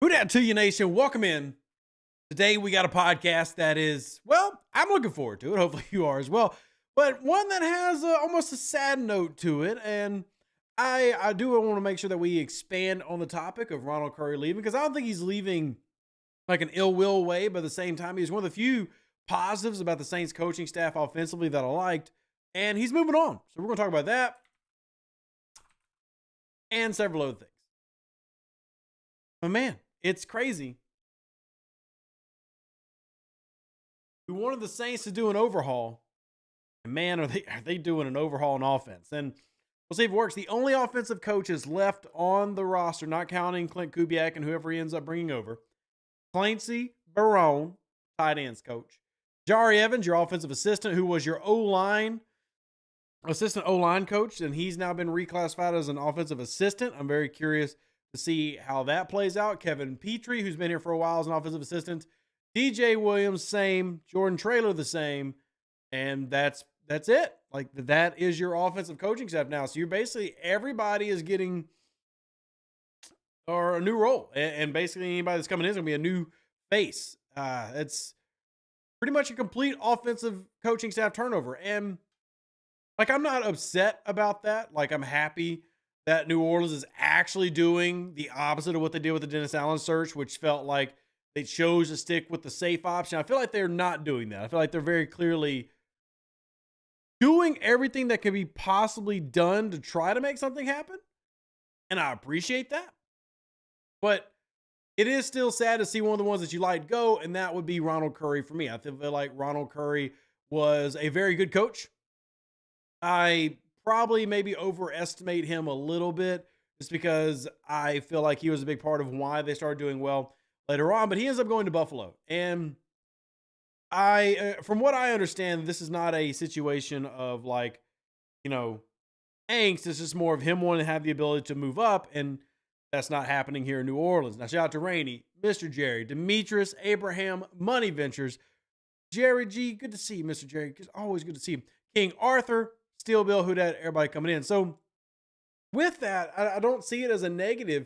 Who dat to you, nation? Welcome in. Today we got a podcast that is, well, I'm looking forward to it. Hopefully you are as well. But one that has almost a sad note to it. And I do want to make sure that we expand on the topic of Ronald Curry leaving because I don't think he's leaving like an ill will way. But at the same time, he's one of the few positives about the Saints coaching staff offensively that I liked. And he's moving on. So we're going to talk about that and several other things. But man, it's crazy. We wanted the Saints to do an overhaul, and man, are they doing an overhaul on offense? And we'll see if it works. The only offensive coaches left on the roster, not counting Clint Kubiak and whoever he ends up bringing over, Clancy Barone, tight ends coach, Jari Evans, your offensive assistant, who was your assistant O-line coach, and he's now been reclassified as an offensive assistant. I'm very curious to see how that plays out. Kevin Petrie, who's been here for a while as an offensive assistant. DJ Williams, same. Jordan Traylor, the same. And that's it. Like, that is your offensive coaching staff now. So you're basically, everybody is getting a new role. And basically anybody that's coming in is going to be a new face. It's pretty much a complete offensive coaching staff turnover. And, like, I'm not upset about that. Like, I'm happy that New Orleans is actually doing the opposite of what they did with the Dennis Allen search, which felt like they chose to stick with the safe option. I feel like they're not doing that. I feel like they're very clearly doing everything that can be possibly done to try to make something happen. And I appreciate that. But it is still sad to see one of the ones that you liked go, and that would be Ronald Curry for me. I feel like Ronald Curry was a very good coach. I probably maybe overestimate him a little bit just because I feel like he was a big part of why they started doing well later on, but he ends up going to Buffalo. And from what I understand, this is not a situation of like, angst. It's just more of him wanting to have the ability to move up, and that's not happening here in New Orleans. Now, shout out to Rainey, Mr. Jerry, Demetrius, Abraham, Money Ventures, Jerry G. Good to see you, Mr. Jerry. Always good to see him. King Arthur, Steel Bill, who dat, everybody coming in. So with that, I don't see it as a negative.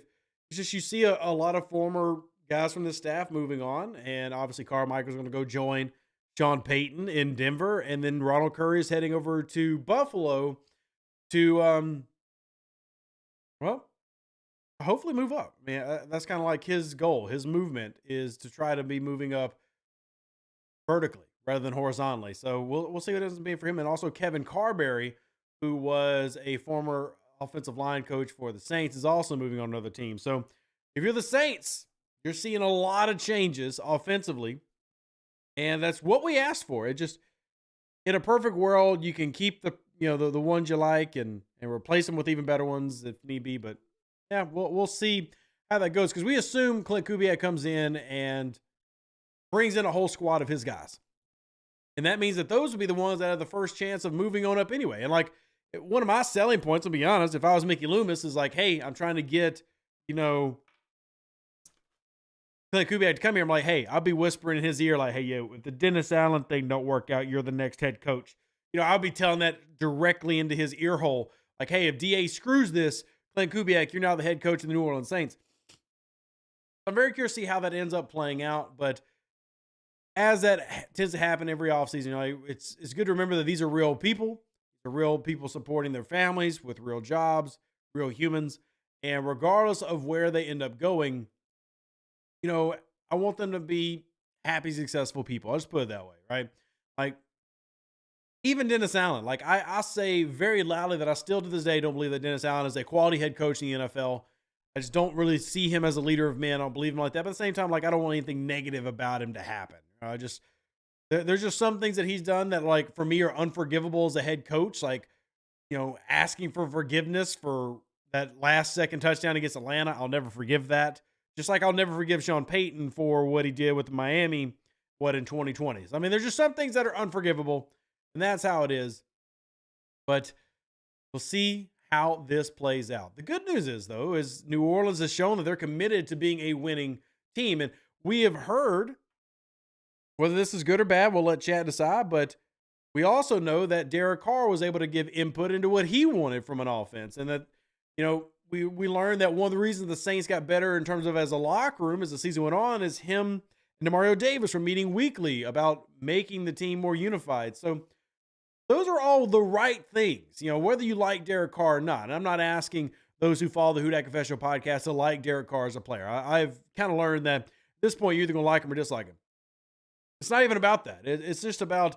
It's just you see a lot of former guys from the staff moving on, and obviously Carmichael's going to go join Sean Payton in Denver, and then Ronald Curry is heading over to Buffalo to, hopefully move up. I mean, that's kind of like his goal. His movement is to try to be moving up vertically rather than horizontally. So we'll see what it ends up being for him. And also Kevin Carberry, who was a former offensive line coach for the Saints, is also moving on to another team. So if you're the Saints, you're seeing a lot of changes offensively, and that's what we asked for. It just, in a perfect world, you can keep the ones you like and replace them with even better ones if need be. But yeah, we'll see how that goes, because we assume Clint Kubiak comes in and brings in a whole squad of his guys. And that means that those would be the ones that have the first chance of moving on up anyway. And like, one of my selling points, I'll be honest, if I was Mickey Loomis, is like, hey, I'm trying to get, Clint Kubiak to come here. I'm like, hey, I'll be whispering in his ear like, hey, if the Dennis Allen thing don't work out, you're the next head coach. I'll be telling that directly into his ear hole. Like, hey, if DA screws this, Clint Kubiak, you're now the head coach of the New Orleans Saints. I'm very curious to see how that ends up playing out, but as that tends to happen every offseason, it's good to remember that these are real people. They're real people supporting their families with real jobs, real humans. And regardless of where they end up going, I want them to be happy, successful people. I'll just put it that way, right? Like, even Dennis Allen, like I say very loudly that I still to this day don't believe that Dennis Allen is a quality head coach in the NFL. I just don't really see him as a leader of men. I don't believe him like that. But at the same time, like, I don't want anything negative about him to happen. There's just some things that he's done that, like, for me are unforgivable as a head coach. Like, asking for forgiveness for that last second touchdown against Atlanta. I'll never forgive that. Just like I'll never forgive Sean Payton for what he did with Miami, in 2020. I mean, there's just some things that are unforgivable, and that's how it is. But we'll see how this plays out. The good news is, though, is New Orleans has shown that they're committed to being a winning team. And we have heard, whether this is good or bad, we'll let chat decide, but we also know that Derek Carr was able to give input into what he wanted from an offense, and that, we learned that one of the reasons the Saints got better in terms of as a locker room as the season went on is him and Mario Davis were meeting weekly about making the team more unified. So those are all the right things, whether you like Derek Carr or not. And I'm not asking those who follow the Who Dat Confessional podcast to like Derek Carr as a player. I've kind of learned that at this point, you're either going to like him or dislike him. It's not even about that. It's just about,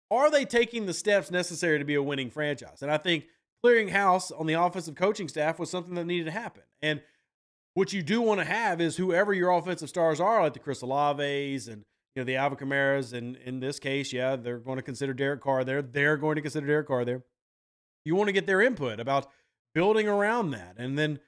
are they taking the steps necessary to be a winning franchise? And I think clearing house on the offensive coaching staff was something that needed to happen. And what you do want to have is whoever your offensive stars are, like the Chris Olaves and the Alvin Kamara's, and in this case, yeah, they're going to consider Derek Carr there. They're going to consider Derek Carr there. You want to get their input about building around that and then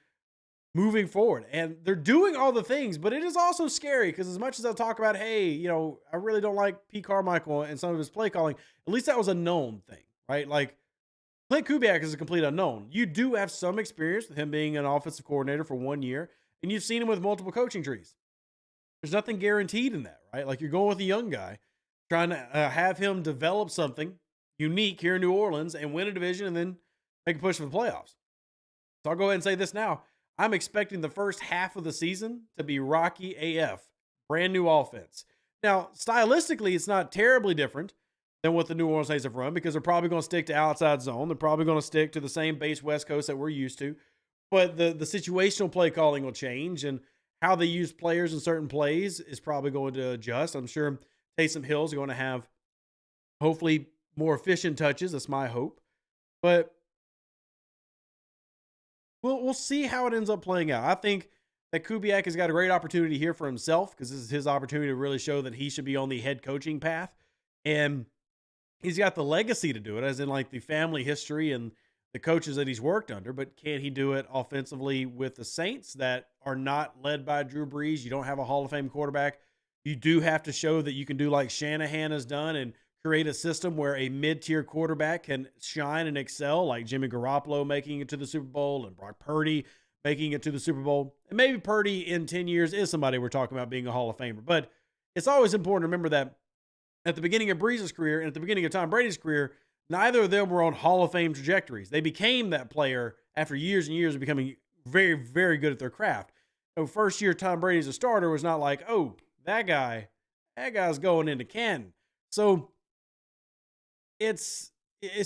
moving forward. And they're doing all the things, but it is also scary because as much as they'll talk about, hey, I really don't like Pete Carmichael and some of his play calling, at least that was a known thing, right? Like Clint Kubiak is a complete unknown. You do have some experience with him being an offensive coordinator for 1 year, and you've seen him with multiple coaching trees. There's nothing guaranteed in that, right? Like you're going with a young guy, trying to have him develop something unique here in New Orleans and win a division and then make a push for the playoffs. So I'll go ahead and say this now. I'm expecting the first half of the season to be rocky AF, brand new offense. Now, stylistically, it's not terribly different than what the New Orleans Saints have run because they're probably going to stick to outside zone. They're probably going to stick to the same base West Coast that we're used to. But the situational play calling will change, and how they use players in certain plays is probably going to adjust. I'm sure Taysom Hill is going to have, hopefully, more efficient touches. That's my hope. But we'll see how it ends up playing out. I think that Kubiak has got a great opportunity here for himself because this is his opportunity to really show that he should be on the head coaching path. And he's got the legacy to do it, as in like the family history and the coaches that he's worked under. But can he do it offensively with the Saints that are not led by Drew Brees? You don't have a Hall of Fame quarterback. You do have to show that you can do like Shanahan has done and create a system where a mid-tier quarterback can shine and excel, like Jimmy Garoppolo making it to the Super Bowl and Brock Purdy making it to the Super Bowl. And maybe Purdy in 10 years is somebody we're talking about being a Hall of Famer. But it's always important to remember that at the beginning of Brees' career and at the beginning of Tom Brady's career, neither of them were on Hall of Fame trajectories. They became that player after years and years of becoming very, very good at their craft. So first year Tom Brady as a starter was not like, oh, that guy's going into Canton. So it's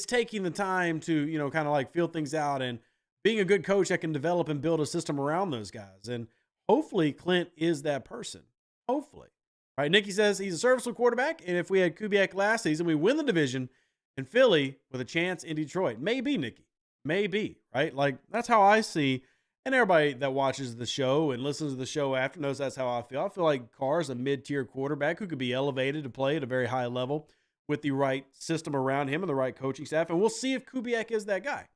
taking the time to, kind of like feel things out and being a good coach that can develop and build a system around those guys. And hopefully Clint is that person. Hopefully. All right, Nikki says he's a serviceable quarterback, and if we had Kubiak last season, we win the division in Philly with a chance in Detroit. Maybe, Nikki. Maybe, right? Like, that's how I see, and everybody that watches the show and listens to the show after knows that's how I feel. I feel like Carr's a mid-tier quarterback who could be elevated to play at a very high level with the right system around him and the right coaching staff, and we'll see if Kubiak is that guy,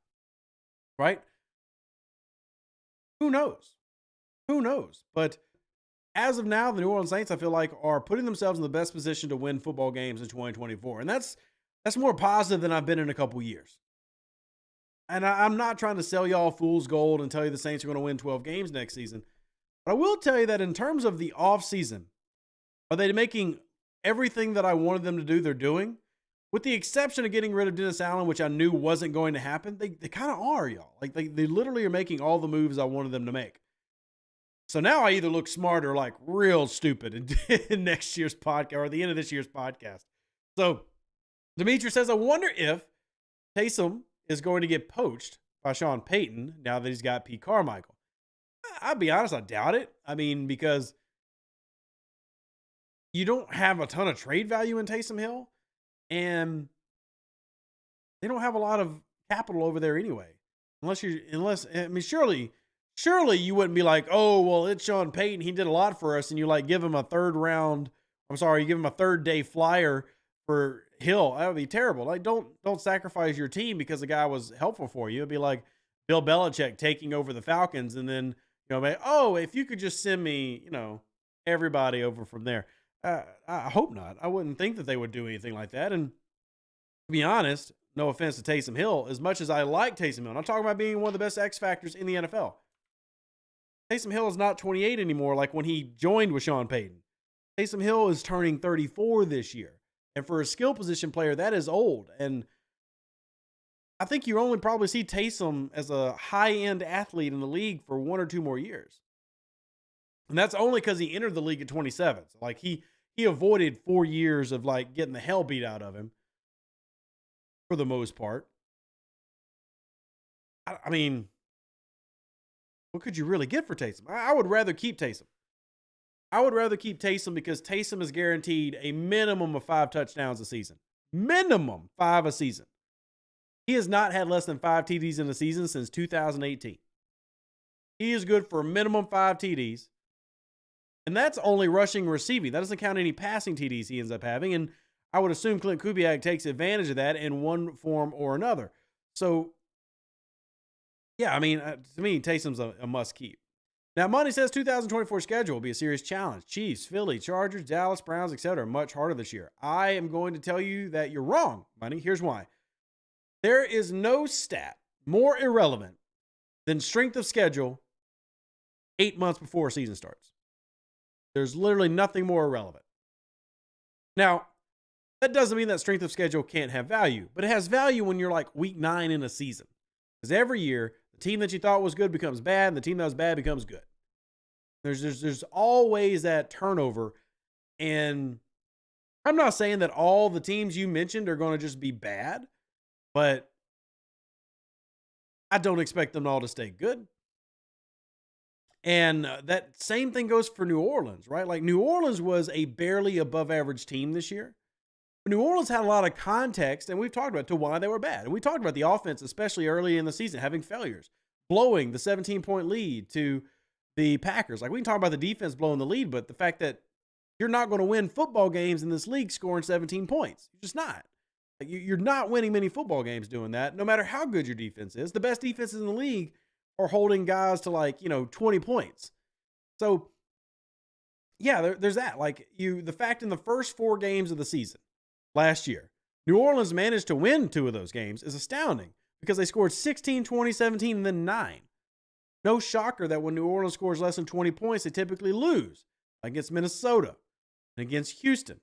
right? Who knows? Who knows? But as of now, the New Orleans Saints, I feel like, are putting themselves in the best position to win football games in 2024. And that's more positive than I've been in a couple years. And I'm not trying to sell y'all fool's gold and tell you the Saints are going to win 12 games next season. But I will tell you that in terms of the offseason, are they making everything that I wanted them to do, they're doing? With the exception of getting rid of Dennis Allen, which I knew wasn't going to happen, they kind of are, y'all. Like, they literally are making all the moves I wanted them to make. So now I either look smart or like real stupid in next year's podcast or the end of this year's podcast. So Demetrius says, I wonder if Taysom is going to get poached by Sean Payton now that he's got Pete Carmichael. I'll be honest, I doubt it. I mean, because you don't have a ton of trade value in Taysom Hill, and they don't have a lot of capital over there anyway. Surely you wouldn't be like, oh, well, it's Sean Payton. He did a lot for us. And you give him a you give him a third day flyer for Hill. That would be terrible. Like, don't sacrifice your team because the guy was helpful for you. It'd be like Bill Belichick taking over the Falcons and then, if you could just send me, everybody over from there. I hope not. I wouldn't think that they would do anything like that. And to be honest, no offense to Taysom Hill, as much as I like Taysom Hill, and I'm talking about being one of the best X factors in the NFL. Taysom Hill is not 28 anymore like when he joined with Sean Payton. Taysom Hill is turning 34 this year. And for a skill position player, that is old. And I think you only probably see Taysom as a high-end athlete in the league for 1 or 2 more years. And that's only because he entered the league at 27. So like he avoided 4 years of like getting the hell beat out of him for the most part. I mean, what could you really get for Taysom? I would rather keep Taysom. I would rather keep Taysom because Taysom is guaranteed a minimum of 5 touchdowns a season. Minimum 5 a season. He has not had less than 5 TDs in a season since 2018. He is good for a minimum 5 TDs. And that's only rushing and receiving. That doesn't count any passing TDs he ends up having. And I would assume Clint Kubiak takes advantage of that in one form or another. So, yeah, I mean, to me, Taysom's a must keep. Now, Money says 2024 schedule will be a serious challenge. Chiefs, Philly, Chargers, Dallas, Browns, etc. much harder this year. I am going to tell you that you're wrong, Money. Here's why. There is no stat more irrelevant than strength of schedule 8 months before a season starts. There's literally nothing more irrelevant. Now, that doesn't mean that strength of schedule can't have value, but it has value when you're like week 9 in a season. Because every year, the team that you thought was good becomes bad, and the team that was bad becomes good. There's always that turnover. And I'm not saying that all the teams you mentioned are going to just be bad, but I don't expect them all to stay good. And that same thing goes for New Orleans, right? Like New Orleans was a barely above average team this year. But New Orleans had a lot of context, and we've talked about to why they were bad. And we talked about the offense, especially early in the season, having failures, blowing the 17-point lead to the Packers. Like we can talk about the defense blowing the lead, but the fact that you're not going to win football games in this league scoring 17 points. You're just not. Like you're not winning many football games doing that, no matter how good your defense is. The best defenses in the league are holding guys to 20 points. So, yeah, there's that. Like the fact in the first 4 games of the season last year, New Orleans managed to win 2 of those games is astounding because they scored 16, 20, 17, and then 9. No shocker that when New Orleans scores less than 20 points, they typically lose against Minnesota and against Houston,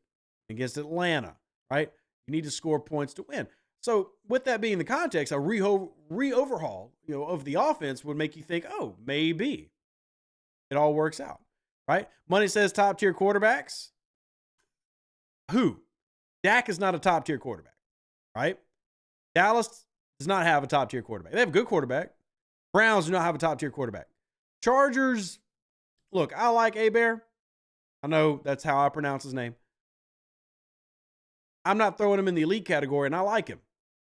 against Atlanta, right? You need to score points to win. So with that being the context, a re-overhaul, of the offense would make you think, oh, maybe it all works out, right? Money says top tier quarterbacks. Who? Dak is not a top tier quarterback, right? Dallas does not have a top tier quarterback. They have a good quarterback. Browns do not have a top tier quarterback. Chargers, look, I like Abear. I know that's how I pronounce his name. I'm not throwing him in the elite category, and I like him.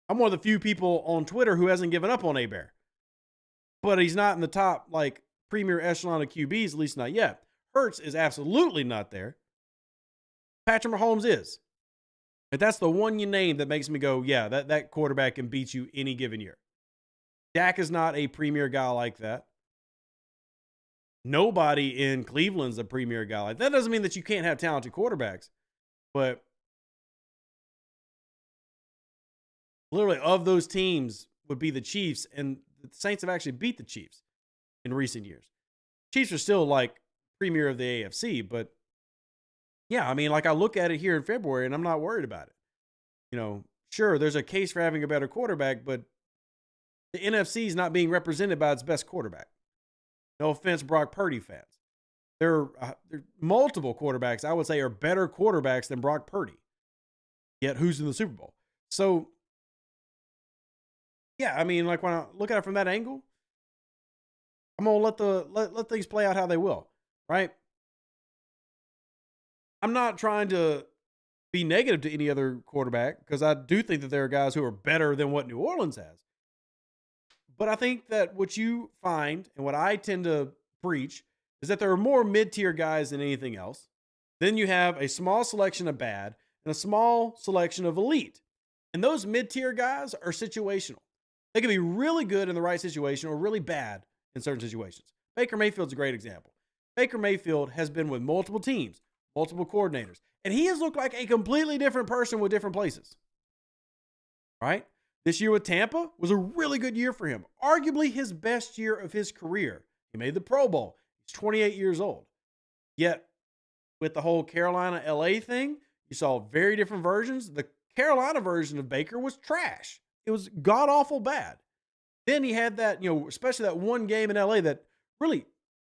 I'm one of the few people on Twitter who hasn't given up on Abear. But he's not in the top, premier echelon of QBs, at least not yet. Hurts is absolutely not there. Patrick Mahomes is. And that's the one you name that makes me go, yeah, that quarterback can beat you any given year. Dak is not a premier guy like that. Nobody in Cleveland's a premier guy like that. That doesn't mean that you can't have talented quarterbacks. But literally, of those teams would be the Chiefs, and the Saints have actually beat the Chiefs in recent years. Chiefs are still premier of the AFC, but yeah, I mean, I look at it here in February, and I'm not worried about it. Sure, there's a case for having a better quarterback, but the NFC is not being represented by its best quarterback. No offense, Brock Purdy fans. There are multiple quarterbacks I would say are better quarterbacks than Brock Purdy. Yet, who's in the Super Bowl? So, yeah, I mean, when I look at it from that angle, I'm gonna let things play out how they will, right? I'm not trying to be negative to any other quarterback because I do think that there are guys who are better than what New Orleans has. But I think that what you find and what I tend to preach is that there are more mid-tier guys than anything else. Then you have a small selection of bad and a small selection of elite. And those mid-tier guys are situational. They can be really good in the right situation or really bad in certain situations. Baker Mayfield's a great example. Baker Mayfield has been with multiple teams, multiple coordinators, and he has looked like a completely different person with different places. Right? This year with Tampa was a really good year for him. Arguably his best year of his career. He made the Pro Bowl. He's 28 years old. Yet, with the whole Carolina-LA thing, you saw very different versions. The Carolina version of Baker was trash. It was god awful bad. Then he had that, especially that one game in LA that really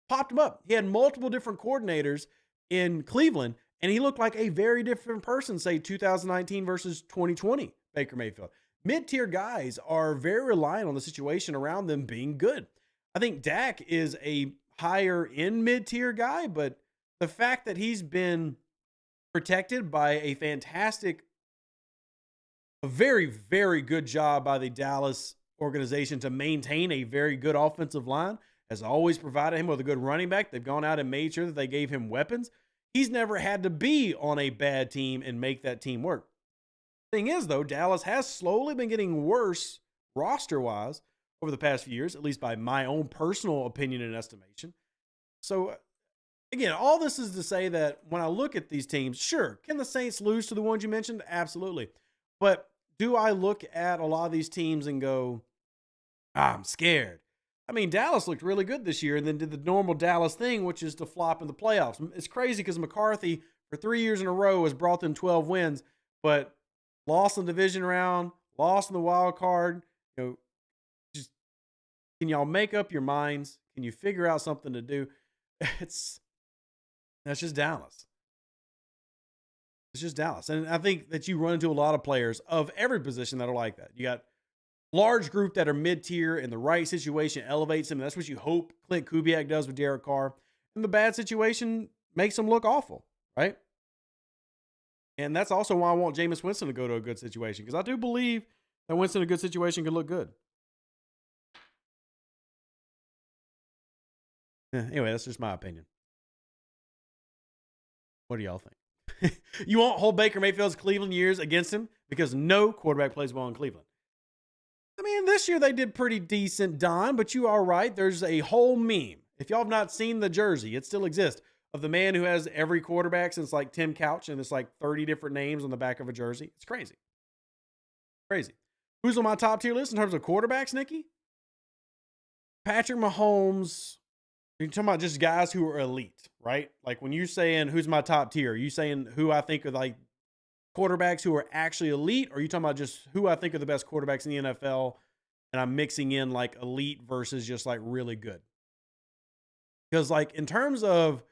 popped him up. He had multiple different coordinators in Cleveland, and he looked like a very different person, say 2019 versus 2020 Baker Mayfield. Mid-tier guys are very reliant on the situation around them being good. I think Dak is a higher end mid-tier guy, but the fact that he's been protected by a very, very good job by the Dallas organization to maintain a very good offensive line has always provided him with a good running back. They've gone out and made sure that they gave him weapons. He's never had to be on a bad team and make that team work. Thing is, though, Dallas has slowly been getting worse roster-wise over the past few years, at least by my own personal opinion and estimation. So, again, all this is to say that when I look at these teams, sure, can the Saints lose to the ones you mentioned? Absolutely. But do I look at a lot of these teams and go, I'm scared? I mean, Dallas looked really good this year and then did the normal Dallas thing, which is to flop in the playoffs. It's crazy because McCarthy, for 3 years in a row, has brought them 12 wins, but lost in the division round, lost in the wild card. Just can y'all make up your minds? Can you figure out something to do? That's just Dallas. It's just Dallas. And I think that you run into a lot of players of every position that are like that. You got large group that are mid-tier in the right situation elevates them. That's what you hope Clint Kubiak does with Derek Carr. And the bad situation makes them look awful, right? And that's also why I want Jameis Winston to go to a good situation, because I do believe that Winston in a good situation could look good. Anyway, that's just my opinion. What do y'all think? You won't hold Baker Mayfield's Cleveland years against him because no quarterback plays well in Cleveland. I mean, this year they did pretty decent, Don, but you are right. There's a whole meme. If y'all have not seen the jersey, it still exists, of the man who has every quarterback since like Tim Couch, and it's like 30 different names on the back of a jersey. It's crazy. Crazy. Who's on my top tier list in terms of quarterbacks, Nikki? Patrick Mahomes. You're talking about just guys who are elite, right? Like when you're saying who's my top tier, are you saying who I think are like quarterbacks who are actually elite, or are you talking about just who I think are the best quarterbacks in the NFL, and I'm mixing in like elite versus just like really good? Because like in terms of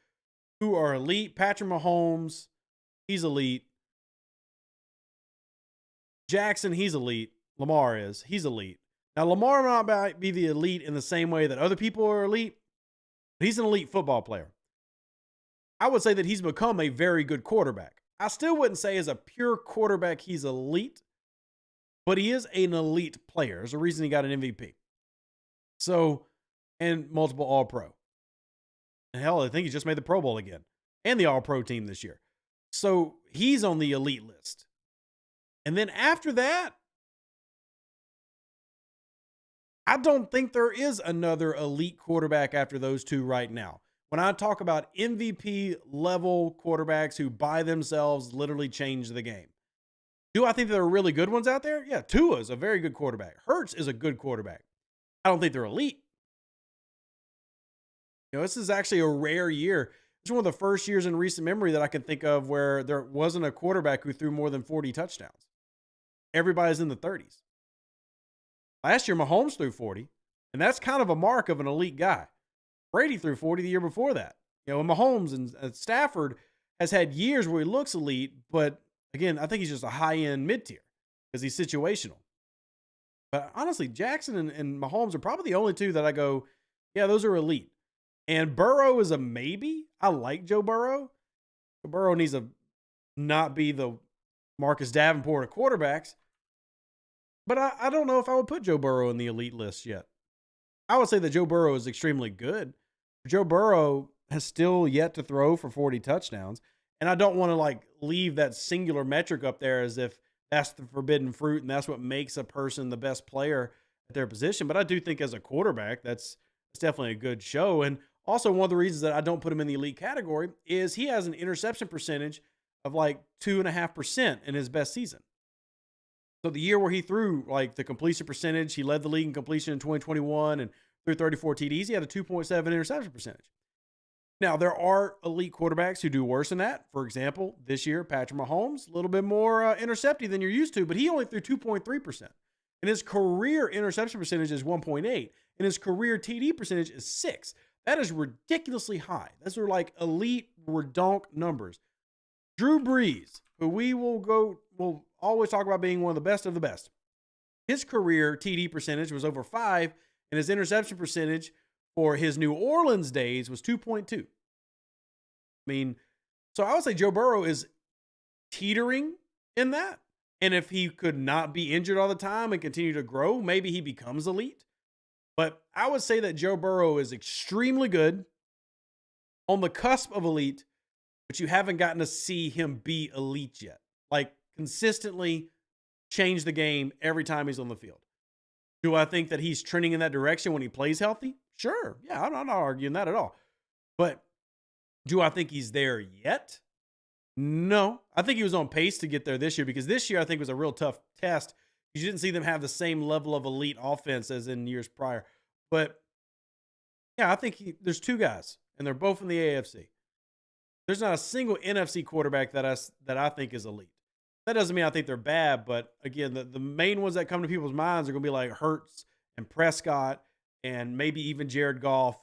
who are elite, Patrick Mahomes, he's elite. Jackson, he's elite. Lamar is. He's elite. Now, Lamar might be the elite in the same way that other people are elite, but he's an elite football player. I would say that he's become a very good quarterback. I still wouldn't say as a pure quarterback he's elite, but he is an elite player. There's a reason he got an MVP. So, and multiple All-Pro. And hell, I think he just made the Pro Bowl again and the All-Pro team this year. So he's on the elite list. And then after that, I don't think there is another elite quarterback after those two right now. When I talk about MVP level quarterbacks who by themselves literally change the game. Do I think there are really good ones out there? Yeah, Tua is a very good quarterback. Hurts is a good quarterback. I don't think they're elite. This is actually a rare year. It's one of the first years in recent memory that I can think of where there wasn't a quarterback who threw more than 40 touchdowns. Everybody's in the 30s. Last year, Mahomes threw 40, and that's kind of a mark of an elite guy. Brady threw 40 the year before that. And Mahomes and Stafford has had years where he looks elite, but again, I think he's just a high-end mid-tier because he's situational. But honestly, Jackson and Mahomes are probably the only two that I go, yeah, those are elite. And Burrow is a maybe. I like Joe Burrow. Joe Burrow needs to not be the Marcus Davenport of quarterbacks. But I don't know if I would put Joe Burrow in the elite list yet. I would say that Joe Burrow is extremely good. Joe Burrow has still yet to throw for 40 touchdowns. And I don't want to like leave that singular metric up there as if that's the forbidden fruit and that's what makes a person the best player at their position. But I do think as a quarterback, that's definitely a good show. And also one of the reasons that I don't put him in the elite category is he has an interception percentage of like 2.5% in his best season. So the year where he threw like the completion percentage, he led the league in completion in 2021 and threw 34 TDs. He had a 2.7 interception percentage. Now, there are elite quarterbacks who do worse than that. For example, this year, Patrick Mahomes, a little bit more intercepty than you're used to, but he only threw 2.3%. And his career interception percentage is 1.8. And his career TD percentage is 6. That is ridiculously high. Those are like elite redonk numbers. Drew Brees, who we'll always talk about being one of the best of the best. His career TD percentage was over 5, and his interception percentage for his New Orleans days was 2.2. I mean, so I would say Joe Burrow is teetering in that. And if he could not be injured all the time and continue to grow, maybe he becomes elite. But I would say that Joe Burrow is extremely good, on the cusp of elite, but you haven't gotten to see him be elite yet. Like, consistently change the game every time he's on the field. Do I think that he's trending in that direction when he plays healthy? Sure. Yeah, I'm not arguing that at all. But do I think he's there yet? No. I think he was on pace to get there this year, because this year I think was a real tough test. You didn't see them have the same level of elite offense as in years prior. But yeah, I think there's two guys, and they're both in the AFC. There's not a single NFC quarterback that I think is elite. That doesn't mean I think they're bad, but again, the main ones that come to people's minds are going to be like Hurts and Prescott and maybe even Jared Goff.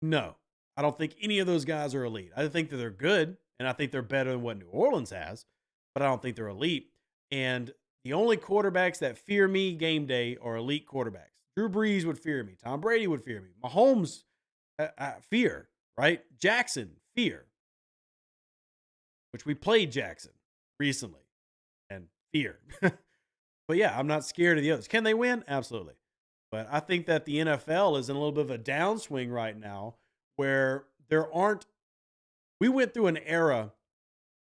No, I don't think any of those guys are elite. I think that they're good, and I think they're better than what New Orleans has, but I don't think they're elite. And the only quarterbacks that fear me game day are elite quarterbacks. Drew Brees would fear me. Tom Brady would fear me. Mahomes, fear, right? Jackson, fear. Which we played Jackson recently, and fear. But yeah, I'm not scared of the others. Can they win? Absolutely. But I think that the NFL is in a little bit of a downswing right now, where we went through an era,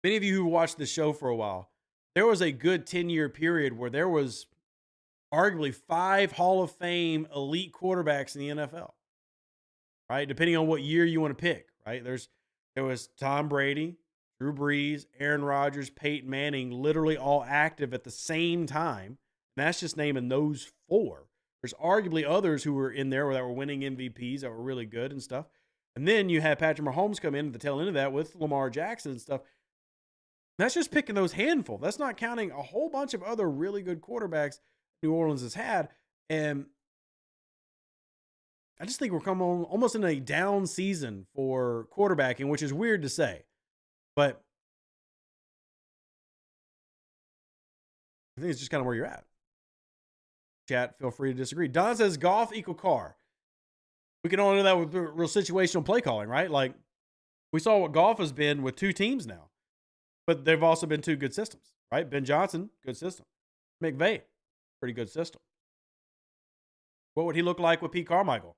many of you who watched the show for a while, there was a good 10-year period where there was arguably 5 Hall of Fame elite quarterbacks in the NFL, right? Depending on what year you want to pick, right? There was Tom Brady, Drew Brees, Aaron Rodgers, Peyton Manning, literally all active at the same time. And that's just naming those 4. There's arguably others who were in there that were winning MVPs that were really good and stuff. And then you had Patrick Mahomes come in at the tail end of that with Lamar Jackson and stuff. That's just picking those handful. That's not counting a whole bunch of other really good quarterbacks New Orleans has had. And I just think we're coming on almost in a down season for quarterbacking, which is weird to say. But I think it's just kind of where you're at. Chat, feel free to disagree. Don says Goff equal Carr. We can only know that with real situational play calling, right? Like, we saw what Goff has been with 2 teams now. But they've also been 2 good systems, right? Ben Johnson, good system. McVay, pretty good system. What would he look like with Pete Carmichael?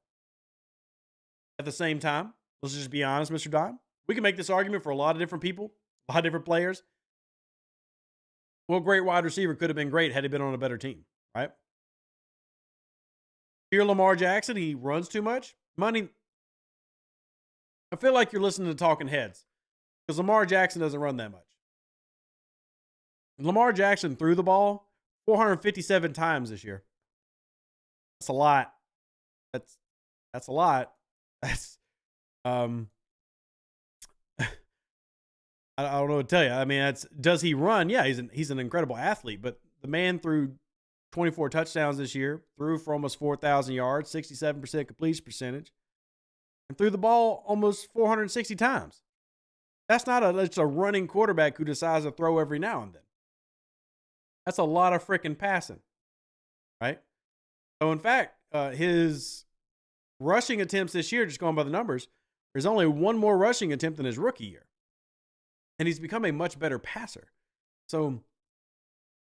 At the same time, let's just be honest, Mr. Dime. We can make this argument for a lot of different people, a lot of different players. Well, great wide receiver could have been great had he been on a better team, right? Fear Lamar Jackson, he runs too much. Money. I feel like you're listening to talking heads, because Lamar Jackson doesn't run that much. Lamar Jackson threw the ball 457 times this year. That's a lot. That's a lot. That's I don't know what to tell you. I mean, does he run? Yeah, he's an incredible athlete, but the man threw 24 touchdowns this year, threw for almost 4,000 yards, 67% completion percentage, and threw the ball almost 460 times. That's not it's a running quarterback who decides to throw every now and then. That's a lot of freaking passing, right? So, in fact, his rushing attempts this year, just going by the numbers, there's only one more rushing attempt than his rookie year. And he's become a much better passer. So,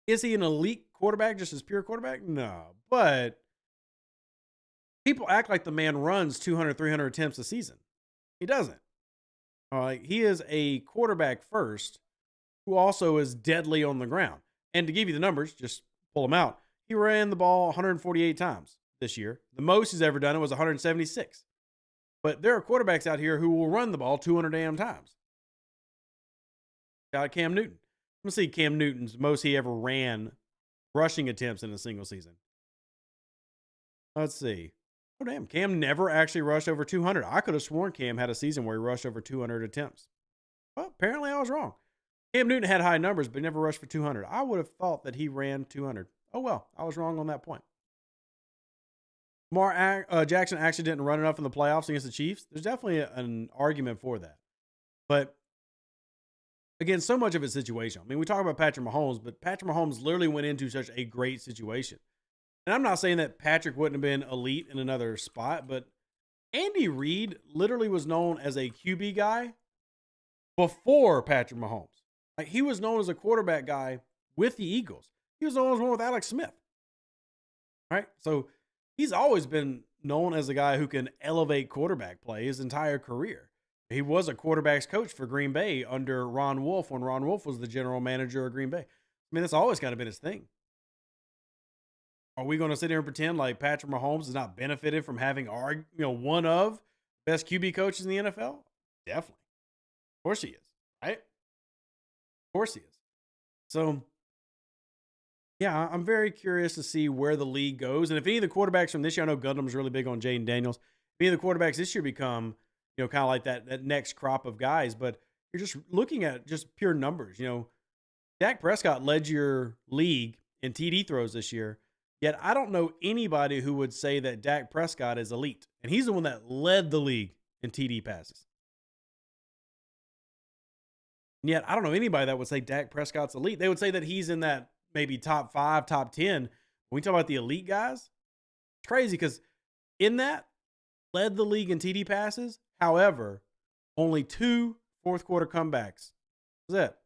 is he an elite quarterback, just as pure quarterback? No. But people act like the man runs 200, 300 attempts a season. He doesn't. He is a quarterback first who also is deadly on the ground. And to give you the numbers, just pull them out. He ran the ball 148 times this year. The most he's ever done it was 176. But there are quarterbacks out here who will run the ball 200 damn times. Got Cam Newton. Let's see Cam Newton's most he ever ran rushing attempts in a single season. Let's see. Oh, damn. Cam never actually rushed over 200. I could have sworn Cam had a season where he rushed over 200 attempts. Well, apparently I was wrong. Cam Newton had high numbers, but never rushed for 200. I would have thought that he ran 200. Oh, well, I was wrong on that point. Jackson actually didn't run enough in the playoffs against the Chiefs. There's definitely an argument for that. But again, so much of it's situational. I mean, we talk about Patrick Mahomes, but Patrick Mahomes literally went into such a great situation. And I'm not saying that Patrick wouldn't have been elite in another spot, but Andy Reid literally was known as a QB guy before Patrick Mahomes. Like, he was known as a quarterback guy with the Eagles. He was known as one with Alex Smith. Right? So he's always been known as a guy who can elevate quarterback play his entire career. He was a quarterback's coach for Green Bay under Ron Wolf when Ron Wolf was the general manager of Green Bay. I mean, that's always kind of been his thing. Are we going to sit here and pretend like Patrick Mahomes has not benefited from having one of best QB coaches in the NFL? Definitely. Of course he is, right? Of course he is. So, yeah, I'm very curious to see where the league goes. And if any of the quarterbacks from this year, I know Gundam's really big on Jaden Daniels. If any of the quarterbacks this year become, kind of like that next crop of guys, but you're just looking at just pure numbers. Dak Prescott led your league in TD throws this year. Yet I don't know anybody who would say that Dak Prescott is elite. And he's the one that led the league in TD passes. And yet I don't know anybody that would say Dak Prescott's elite. They would say that he's in that maybe top 5, top 10. When we talk about the elite guys, it's crazy because in that, led the league in TD passes. However, only 2 fourth quarter comebacks. That's it.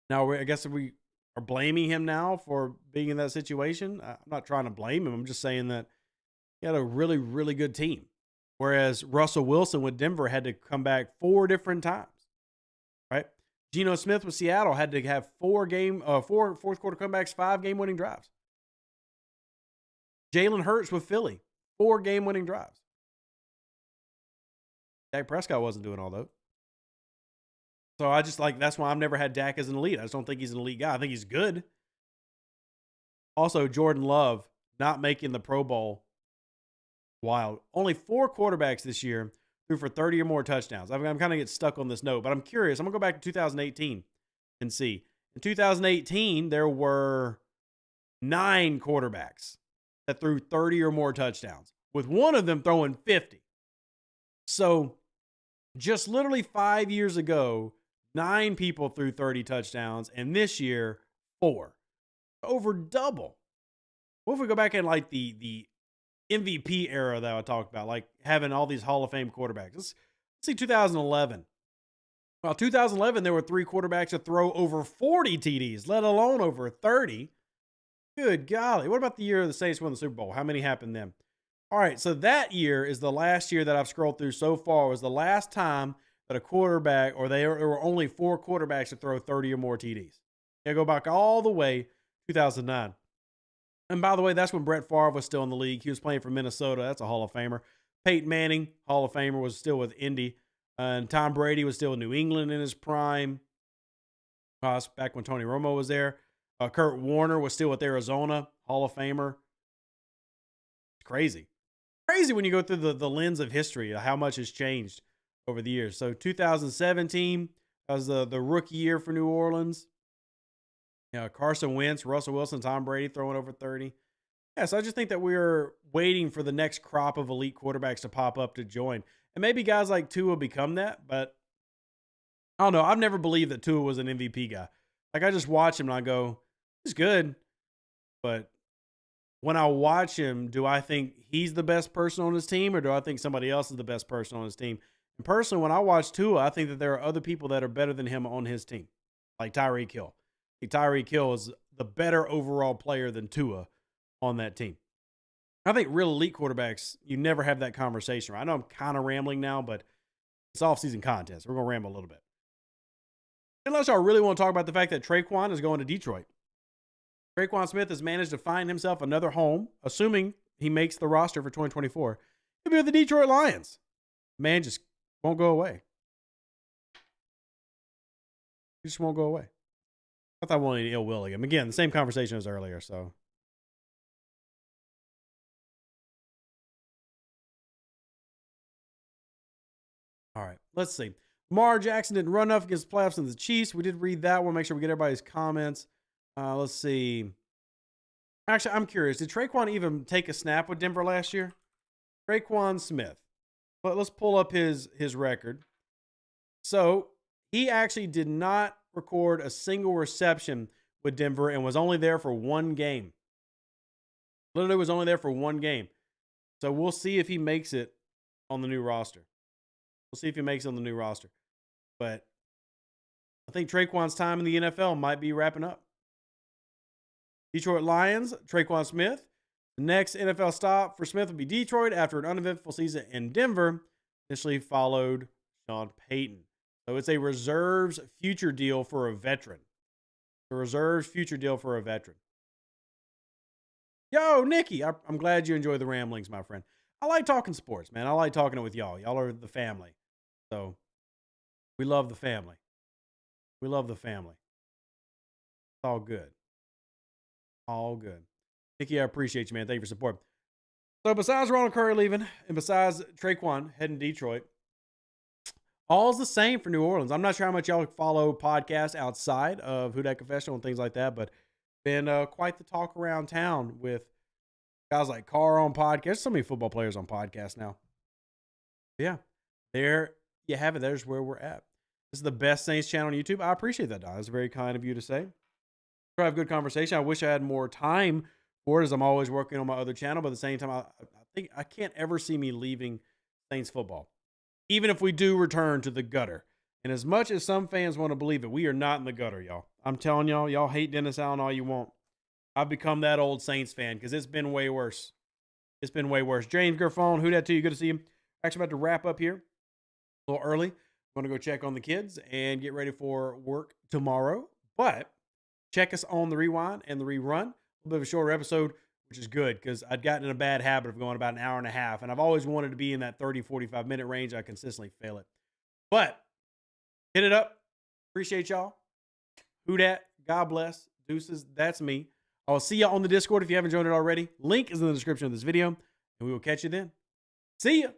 Now, I guess we are blaming him now for being in that situation. I'm not trying to blame him. I'm just saying that he had a really, really good team. Whereas Russell Wilson with Denver had to come back 4 different times, right? Geno Smith with Seattle had to have 4 fourth quarter comebacks, 5 game-winning drives. Jalen Hurts with Philly, 4 game-winning drives. Dak Prescott wasn't doing all those. So I just that's why I've never had Dak as an elite. I just don't think he's an elite guy. I think he's good. Also, Jordan Love not making the Pro Bowl. Wild. Only 4 quarterbacks this year threw for 30 or more touchdowns. I'm kind of get stuck on this note, but I'm curious. I'm going to go back to 2018 and see. In 2018, there were 9 quarterbacks that threw 30 or more touchdowns, with one of them throwing 50. So just literally 5 years ago, 9 people threw 30 touchdowns, and this year, 4. Over double. What if we go back in the MVP era that I talked about, like having all these Hall of Fame quarterbacks? Let's see 2011. Well, 2011, there were 3 quarterbacks that throw over 40 TDs, let alone over 30. Good golly. What about the year the Saints won the Super Bowl? How many happened then? All right, so that year is the last year that I've scrolled through so far. Was the last time that a quarterback, or there were only 4 quarterbacks to throw 30 or more TDs. Yeah, go back all the way 2009. And by the way, that's when Brett Favre was still in the league. He was playing for Minnesota. That's a Hall of Famer. Peyton Manning, Hall of Famer, was still with Indy. And Tom Brady was still in New England in his prime. Back when Tony Romo was there. Kurt Warner was still with Arizona, Hall of Famer. It's crazy. Crazy when you go through the lens of history, how much has changed over the years. So 2017 was the rookie year for New Orleans. Carson Wentz, Russell Wilson, Tom Brady throwing over 30. Yeah, so I just think that we're waiting for the next crop of elite quarterbacks to pop up to join. And maybe guys like Tua become that, but I don't know. I've never believed that Tua was an MVP guy. Like, I just watch him and I go, he's good. But when I watch him, do I think he's the best person on his team, or do I think somebody else is the best person on his team? And personally, when I watch Tua, I think that there are other people that are better than him on his team, like Tyreek Hill. Tyreek Hill is the better overall player than Tua on that team. I think real elite quarterbacks, you never have that conversation. I know I'm kind of rambling now, but it's off-season contest. We're going to ramble a little bit. Unless y'all really want to talk about the fact that Tre'Quan is going to Detroit. Tre'Quan Smith has managed to find himself another home, assuming he makes the roster for 2024. He'll be with the Detroit Lions. Man just won't go away. He just won't go away. I thought I wanted ill will him. Again, the same conversation as earlier, so. All right, let's see. Lamar Jackson didn't run enough against the playoffs and the Chiefs. We did read that one. Make sure we get everybody's comments. Let's see. Actually, I'm curious. Did Tre'Quan even take a snap with Denver last year? Tre'Quan Smith. Let's pull up his record. So he actually did not record a single reception with Denver and was only there for one game. Literally was only there for one game. So we'll see if he makes it on the new roster. We'll see if he makes it on the new roster. But I think Tre'Quan's time in the NFL might be wrapping up. Detroit Lions, Tre'Quan Smith. The next NFL stop for Smith will be Detroit after an uneventful season in Denver. Initially followed Sean Payton. So it's a reserves future deal for a veteran. A reserves future deal for a veteran. Yo, Nikki, I'm glad you enjoy the ramblings, my friend. I like talking sports, man. I like talking it with y'all. Y'all are the family. So we love the family. We love the family. It's all good. All good. Nikki, I appreciate you, man. Thank you for support. So besides Ronald Curry leaving and besides Tre'Quan heading to Detroit, all's the same for New Orleans. I'm not sure how much y'all follow podcasts outside of Who Dat Confessional and things like that, but been quite the talk around town with guys like Carr on podcasts. So many football players on podcasts now. Yeah, there you have it. There's where we're at. This is the best Saints channel on YouTube. I appreciate that, Don. It's very kind of you to say. Try to have a good conversation. I wish I had more time for it as I'm always working on my other channel, but at the same time, I think I can't ever see me leaving Saints football, even if we do return to the gutter. And as much as some fans want to believe it, we are not in the gutter, y'all. I'm telling y'all, y'all hate Dennis Allen all you want. I've become that old Saints fan because it's been way worse. It's been way worse. James Garfone, who dat to you? Good to see you. Actually about to wrap up here a little early. I'm going to go check on the kids and get ready for work tomorrow. But check us on the rewind and the rerun. A little bit of a shorter episode, which is good because I'd gotten in a bad habit of going about an hour and a half. And I've always wanted to be in that 30, 45-minute range. I consistently fail it. But hit it up. Appreciate y'all. Who dat? God bless. Deuces. That's me. I'll see y'all on the Discord if you haven't joined it already. Link is in the description of this video. And we will catch you then. See ya.